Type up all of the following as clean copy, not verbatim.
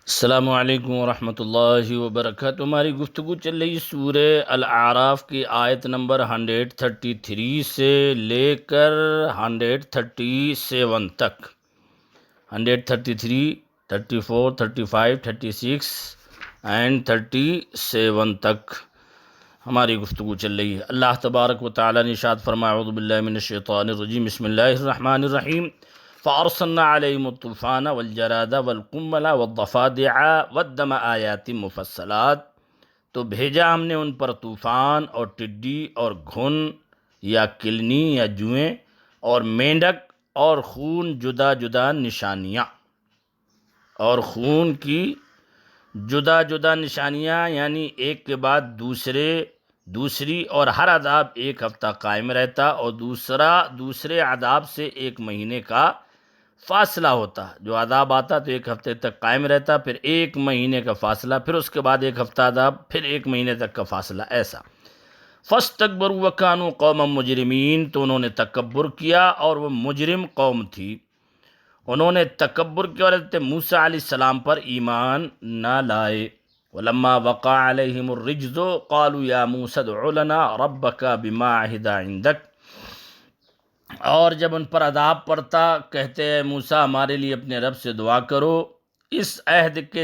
السلام علیکم ورحمۃ اللہ وبرکاتہ۔ ہماری گفتگو چل رہی سورہ الاعراف کی آیت نمبر 133 سے لے کر 137 تک، 133، 34، 35، 36 اینڈ 37 تک ہماری گفتگو چل رہی ہے۔ اللہ تبارک و تعالیٰ نے ارشاد فرمایا: اعوذ باللہ من الشیطان الرجیم، بسم اللہ الرحمن الرحیم، فَأَرْسَلْنَا عَلَيْهِمُ الطُّوفَانَ وَالْجَرَادَ وَالْقُمَّلَ وَالضَّفَادِعَ وَالدَّمَ آیَاتٍ مُفَصَّلَاتٍ، تو بھیجا ہم نے ان پر طوفان اور ٹڈی اور گھن یا کلنی یا جوئیں اور مینڈک اور خون جدا جدا نشانیاں، اور خون کی جدا جدا نشانیاں یعنی ایک کے بعد دوسری، اور ہر عذاب ایک ہفتہ قائم رہتا اور دوسرے عذاب سے ایک مہینے کا فاصلہ ہوتا۔ جو عذاب آتا تو ایک ہفتے تک قائم رہتا، پھر ایک مہینے کا فاصلہ، پھر اس کے بعد ایک ہفتہ عذاب، پھر ایک مہینے تک کا فاصلہ، ایسا۔ فَاسْتَكْبَرُوا وَكَانُوا قَوْمًا مُجْرِمِينَ، تو انہوں نے تکبر کیا اور وہ مجرم قوم تھی۔ انہوں نے تکبر کی، اور حضرت موسیٰ علیہ السلام پر ایمان نہ لائے۔ وَلَمَّا وَقَعَ عَلَيْهِمُ الرِّجْزُ قَالُوا يَا مُوسَى ادْعُ لَنَا رَبَّكَ بِمَا عَهِدَ عِندَكَ، اور جب ان پر عذاب پڑتا کہتے ہیں موسیٰ ہمارے لیے اپنے رب سے دعا کرو، اس عہد کے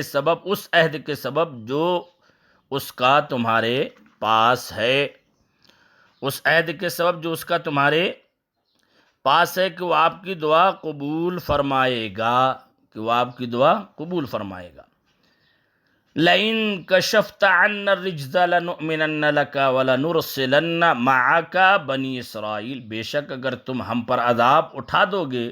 سبب جو اس کا تمہارے پاس ہے، اس عہد کے سبب جو اس کا تمہارے پاس ہے کہ وہ آپ کی دعا قبول فرمائے گا، لَئِن كَشَفْتَ عَنَّا الرِّجْزَ لَنُؤْمِنَنَّ لَكَ وَلَنُرْسِلَنَّ مَعَكَ بَنِي اسرائیل، بے شک اگر تم ہم پر عذاب اٹھا دو گے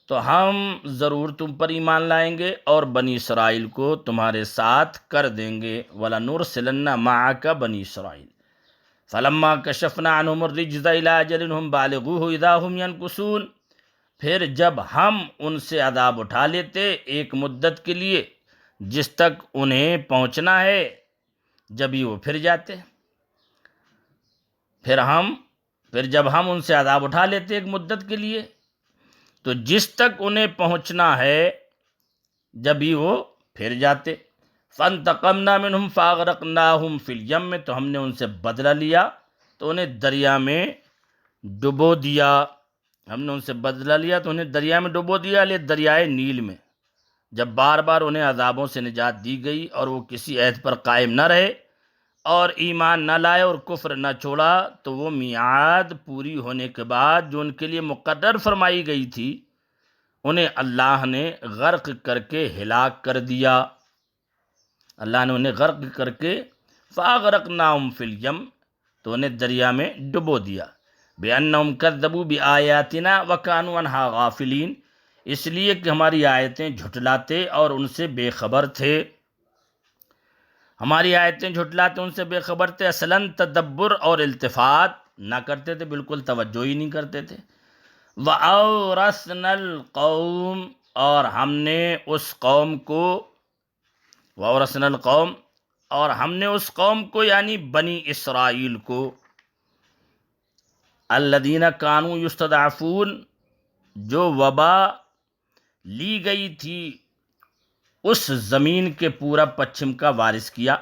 تو ہم ضرور تم پر ایمان لائیں گے اور بنی اسرائیل کو تمہارے ساتھ کر دیں گے۔ وَلَنُرْسِلَنَّ مَعَكَ بَنِي اسرائیل فَلَمَّا كَشَفْنَا عَنْهُمُ الرِّجْزَ إِلَىٰ أَجَلٍ هُمْ بَالِغُوهُ إِذَا هُمْ يَنْكُثُونَ، پھر جب ہم ان سے عذاب اٹھا لیتے ایک مدت کے لیے جس تک انہیں پہنچنا ہے، جب ہی وہ پھر جاتے۔ پھر جب ہم ان سے عذاب اٹھا لیتے ایک مدت کے لیے تو جس تک انہیں پہنچنا ہے جب ہی وہ پھر جاتے۔ فَانْتَقَمْنَا مِنْهُمْ فَأَغْرَقْنَاهُمْ فِي الْيَمِّ، تو ہم نے ان سے بدلہ لیا تو انہیں دریا میں ڈبو دیا، دریائے نیل میں۔ جب بار بار انہیں عذابوں سے نجات دی گئی اور وہ کسی عہد پر قائم نہ رہے اور ایمان نہ لائے اور کفر نہ چھوڑا، تو وہ میعاد پوری ہونے کے بعد جو ان کے لیے مقرر فرمائی گئی تھی انہیں اللہ نے غرق کر کے ہلاک کر دیا۔ اللہ نے انہیں غرق کر کے فَأَغْرَقْنَاهُمْ فِي الْيَمِّ، تو انہیں دریا میں ڈبو دیا۔ بِأَنَّهُمْ كَذَّبُوا بِآيَاتِنَا وَكَانُوا عَنْهَا غَافِلِينَ، اس لیے کہ ہماری آیتیں جھٹلاتے اور ان سے بے خبر تھے، ہماری آیتیں جھٹلاتے ان سے بے خبر تھے، اصلاً تدبر اور التفات نہ کرتے تھے، بالکل توجہ ہی نہیں کرتے تھے۔ وَأَوْرَثْنَا الْقَوْمَ، اور ہم نے اس قوم کو یعنی بنی اسرائیل کو، الَّذِينَ كَانُوا يُسْتَضْعَفُونَ، جو وبا لی گئی تھی اس زمین کے پورا پچھم کا وارث کیا۔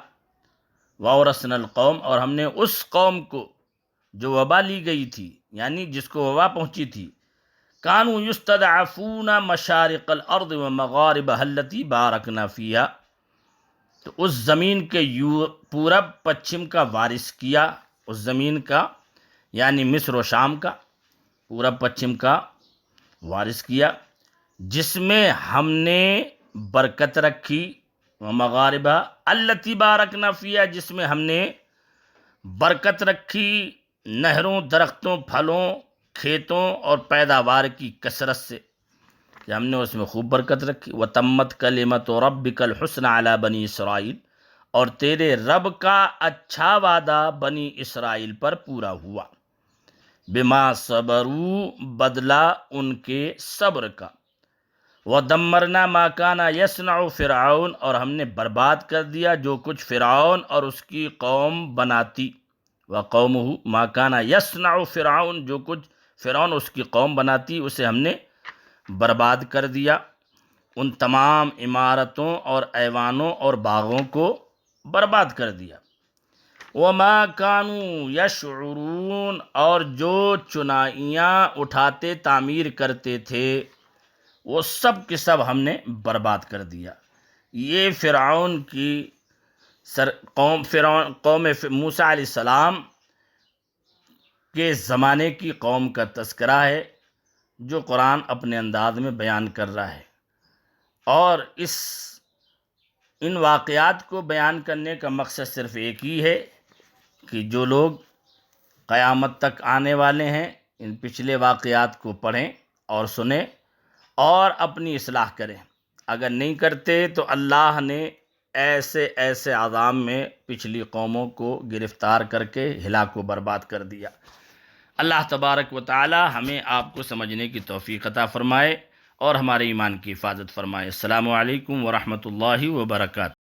وَأَوْرَثْنَا الْقَوْمَ، اور ہم نے اس قوم کو جو وبا لی گئی تھی یعنی جس کو وبا پہنچی تھی، كَانُوا يُسْتَضْعَفُونَ مَشَارِقَ الْأَرْضِ وَمَغَارِبَهَا الَّتِي بَارَكْنَا فِيهَا، تو اس زمین کے پورب پچھم کا وارث کیا، اس زمین کا یعنی مصر و شام کا پورب پچھم کا وارث کیا جس میں ہم نے برکت رکھی، ومغاربہ التی بارکنا فیہا، جس میں ہم نے برکت رکھی نہروں، درختوں، پھلوں، کھیتوں اور پیداوار کی کثرت سے، کہ ہم نے اس میں خوب برکت رکھی۔ وَتَمَّتْ كَلِمَةُ رَبِّكَ الْحُسْنَى عَلَى بَنِي اسرائیل، اور تیرے رب کا اچھا وعدہ بنی اسرائیل پر پورا ہوا۔ بِمَا صَبَرُوا، بدلہ ان کے صبر کا۔ وَدَمَّرْنَا مَا كَانَ يَصْنَعُ فِرْعَوْنُ، اور ہم نے برباد کر دیا جو کچھ فرعون اور اس کی قوم بناتی۔ وَقَوْمُهُ مَا كَانَ يَصْنَعُ فِرْعَوْنُ، جو کچھ فرعون اس کی قوم بناتی اسے ہم نے برباد کر دیا۔ ان تمام عمارتوں اور ایوانوں اور باغوں کو برباد کر دیا۔ وما كانوا یشعرون، اور جو چنائیاں اٹھاتے تعمیر کرتے تھے وہ سب کے سب ہم نے برباد کر دیا۔ یہ فرعون کی قوم موسیٰ علیہ السلام کے زمانے کی قوم کا تذکرہ ہے جو قرآن اپنے انداز میں بیان کر رہا ہے، اور ان واقعات کو بیان کرنے کا مقصد صرف ایک ہی ہے کہ جو لوگ قیامت تک آنے والے ہیں ان پچھلے واقعات کو پڑھیں اور سنیں اور اپنی اصلاح کریں۔ اگر نہیں کرتے تو اللہ نے ایسے عذاب میں پچھلی قوموں کو گرفتار کر کے ہلاک و برباد کر دیا۔ اللہ تبارک و تعالی ہمیں آپ کو سمجھنے کی توفیق عطا فرمائے اور ہمارے ایمان کی حفاظت فرمائے۔ السلام علیکم ورحمۃ اللہ وبرکاتہ۔